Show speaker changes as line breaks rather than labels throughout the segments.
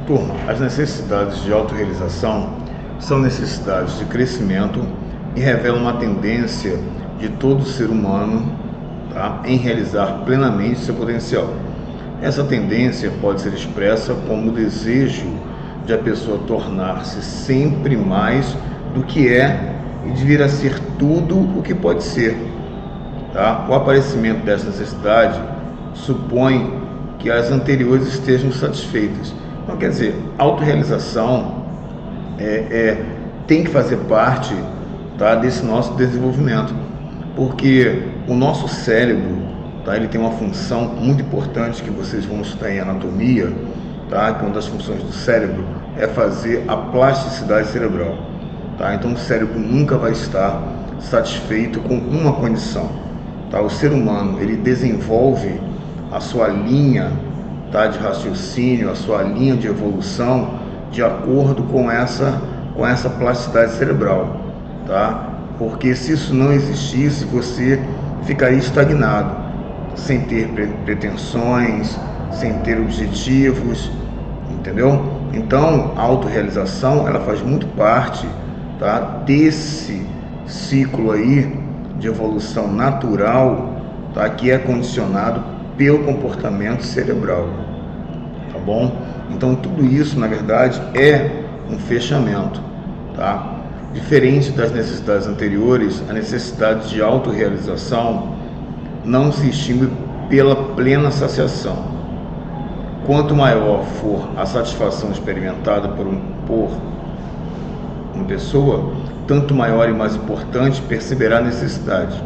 Turma, as necessidades de autorrealização são necessidades de crescimento e revelam uma tendência de todo ser humano, tá, em realizar plenamente seu potencial. Essa tendência pode ser expressa como o desejo de a pessoa tornar-se sempre mais do que é e de vir a ser tudo o que pode ser. Tá? O aparecimento dessa necessidade supõe que as anteriores estejam satisfeitas. Então, quer dizer, autorrealização tem que fazer parte, tá, desse nosso desenvolvimento, porque o nosso cérebro, tá, ele tem uma função muito importante que vocês vão estudar em anatomia, tá, que uma das funções do cérebro é fazer a plasticidade cerebral. Tá? Então o cérebro nunca vai estar satisfeito com uma condição. Tá? O ser humano, ele desenvolve a sua linha, tá, de raciocínio, a sua linha de evolução de acordo com essa plasticidade cerebral. Tá? Porque se isso não existisse, você ficaria estagnado, sem ter pretensões, sem ter objetivos, entendeu? Então a autorrealização, ela faz muito parte, tá, desse ciclo aí de evolução natural, tá, que é condicionado pelo comportamento cerebral, tá bom? Então tudo isso, na verdade, é um fechamento, tá? Diferente das necessidades anteriores, a necessidade de autorrealização não se extingue pela plena saciação. Quanto maior for a satisfação experimentada por uma pessoa, tanto maior e mais importante perceberá a necessidade.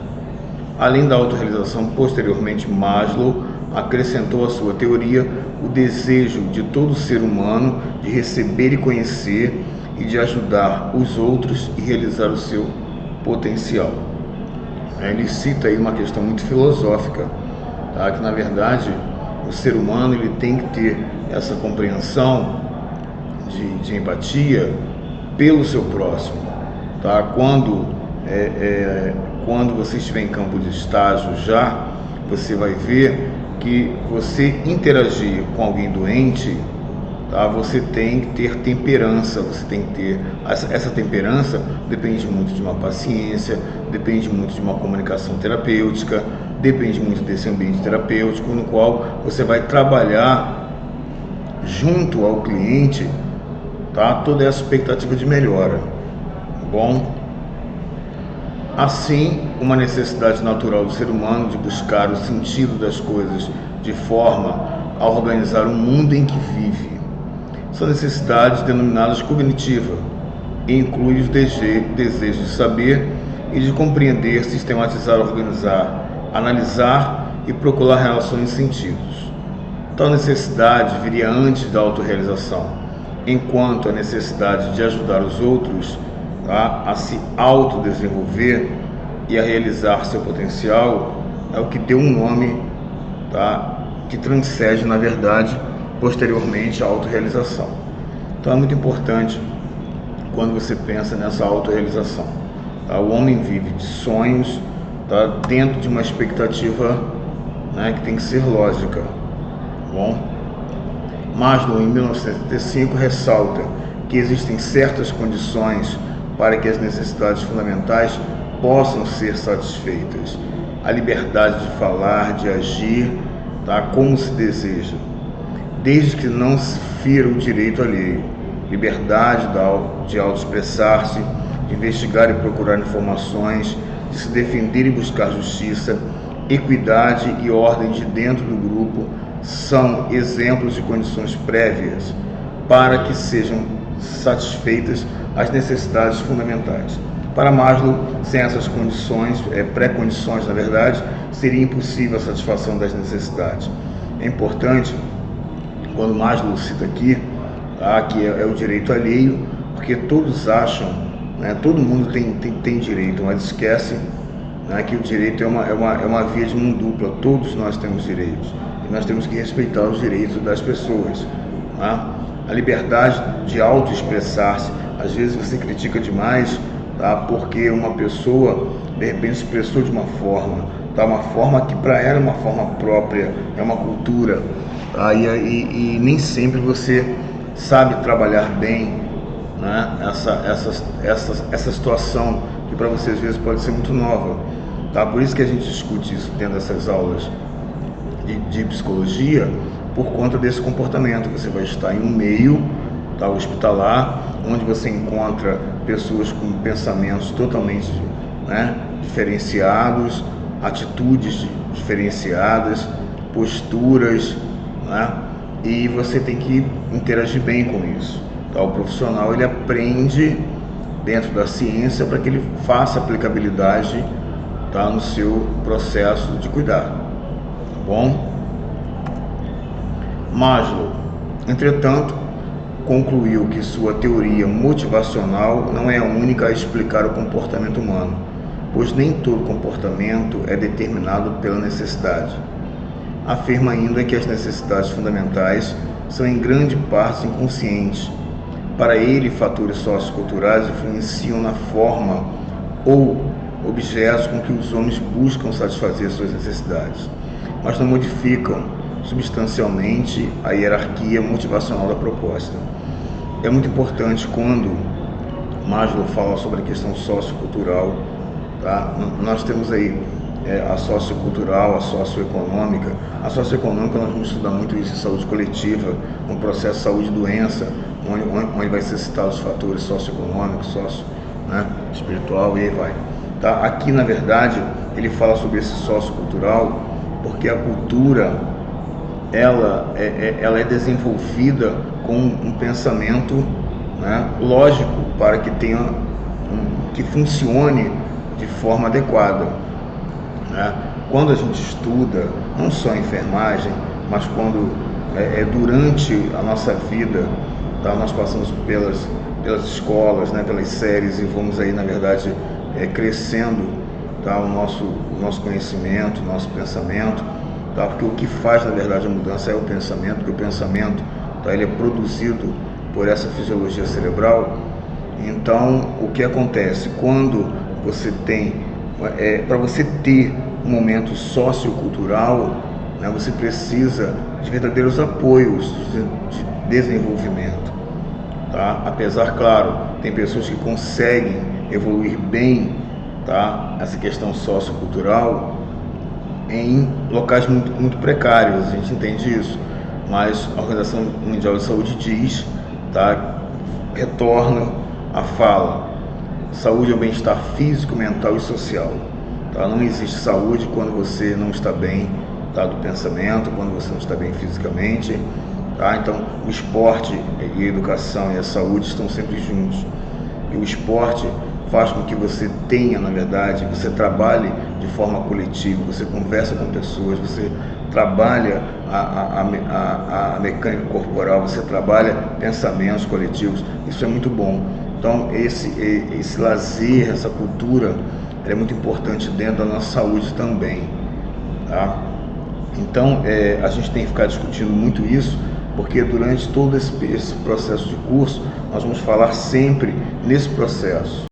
Além da autorrealização, posteriormente Maslow acrescentou à sua teoria o desejo de todo ser humano de receber e conhecer e de ajudar os outros e realizar o seu potencial. Ele cita aí uma questão muito filosófica, tá? Que na verdade o ser humano, ele tem que ter essa compreensão de empatia pelo seu próximo. Tá? Quando você estiver em campo de estágio já, você vai ver que você interagir com alguém doente, tá? Você tem que ter temperança, você tem que ter essa temperança. Depende muito de uma paciência, depende muito de uma comunicação terapêutica, depende muito desse ambiente terapêutico no qual você vai trabalhar junto ao cliente, tá, toda essa expectativa de melhora, tá bom? Assim, uma necessidade natural do ser humano de buscar o sentido das coisas de forma a organizar o mundo em que vive. São necessidades denominadas cognitiva e inclui os desejos de saber e de compreender, sistematizar, organizar, analisar e procurar relações e sentidos. Tal necessidade viria antes da autorrealização, enquanto a necessidade de ajudar os outros, tá, a se autodesenvolver e a realizar seu potencial é o que deu um nome, tá, que transcende, na verdade, posteriormente a autorrealização. Então é muito importante quando você pensa nessa autorrealização. Tá? O homem vive de sonhos, tá, dentro de uma expectativa, né, que tem que ser lógica. Bom, Maslow, em 1975, ressalta que existem certas condições para que as necessidades fundamentais possam ser satisfeitas. A liberdade de falar, de agir, tá, como se deseja, desde que não se fira o direito alheio. Liberdade de autoexpressar-se, de investigar e procurar informações, de se defender e buscar justiça, equidade e ordem de dentro do grupo são exemplos de condições prévias para que sejam satisfeitas as necessidades fundamentais. Para Maslow, sem essas condições, pré-condições, na verdade, seria impossível a satisfação das necessidades. É importante, quando Maslow cita aqui, tá, que é o direito alheio, porque todos acham, né, todo mundo tem direito, mas esquece, né, que o direito é uma via de mão dupla. Todos nós temos direitos e nós temos que respeitar os direitos das pessoas. Tá? A liberdade de autoexpressar-se. Às vezes você critica demais, tá, porque uma pessoa de repente se expressou de uma forma, tá, uma forma que para ela é uma forma própria, é uma cultura, tá, e nem sempre você sabe trabalhar bem, né, essa situação que para você às vezes pode ser muito nova, tá? Por isso que a gente discute isso dentro dessas aulas de psicologia, por conta desse comportamento. Você vai estar em um meio, tá, hospitalar, onde você encontra pessoas com pensamentos totalmente, né, diferenciados, atitudes diferenciadas, posturas, né, e você tem que interagir bem com isso. Tá? O profissional, ele aprende dentro da ciência para que ele faça aplicabilidade, tá, no seu processo de cuidar, tá bom? Maslow, entretanto, concluiu que sua teoria motivacional não é a única a explicar o comportamento humano, pois nem todo comportamento é determinado pela necessidade. Afirma ainda que as necessidades fundamentais são em grande parte inconscientes. Para ele, fatores socioculturais influenciam na forma ou objetos com que os homens buscam satisfazer suas necessidades, mas não modificam substancialmente a hierarquia motivacional da proposta. É muito importante quando Maslow fala sobre a questão sociocultural, tá? Nós temos aí a sociocultural, a socioeconômica. A socioeconômica nós vamos estudar muito isso em saúde coletiva, no processo de saúde e doença, onde vai ser citados os fatores socioeconômicos, né, espiritual e aí vai. Tá? Aqui, na verdade, ele fala sobre esse sociocultural porque a cultura ela é desenvolvida com um pensamento, né, lógico para que que funcione de forma adequada, né? Quando a gente estuda, não só a enfermagem, mas quando durante a nossa vida, tá, nós passamos pelas escolas, né, pelas séries e vamos aí, na verdade, crescendo, tá, o nosso conhecimento, o nosso pensamento. Tá? Porque o que faz, na verdade, a mudança é o pensamento, porque o pensamento, tá, ele é produzido por essa fisiologia cerebral. Então, o que acontece? Quando você tem, para você ter um momento sociocultural, né, você precisa de verdadeiros apoios de desenvolvimento. Tá? Apesar, claro, tem pessoas que conseguem evoluir bem, tá, essa questão sociocultural em locais muito precários, a gente entende isso, mas a Organização Mundial de Saúde diz, tá, retorna a fala: saúde é o bem-estar físico, mental e social. Tá? Não existe saúde quando você não está bem, tá, do pensamento, quando você não está bem fisicamente. Tá? Então, o esporte e a educação e a saúde estão sempre juntos. E o esporte faz com que você tenha, na verdade, você trabalhe de forma coletiva, você conversa com pessoas, você trabalha a mecânica corporal, você trabalha pensamentos coletivos. Isso é muito bom. Então, esse lazer, essa cultura, é muito importante dentro da nossa saúde também. Tá? Então, a gente tem que ficar discutindo muito isso, porque durante todo esse processo de curso, nós vamos falar sempre nesse processo.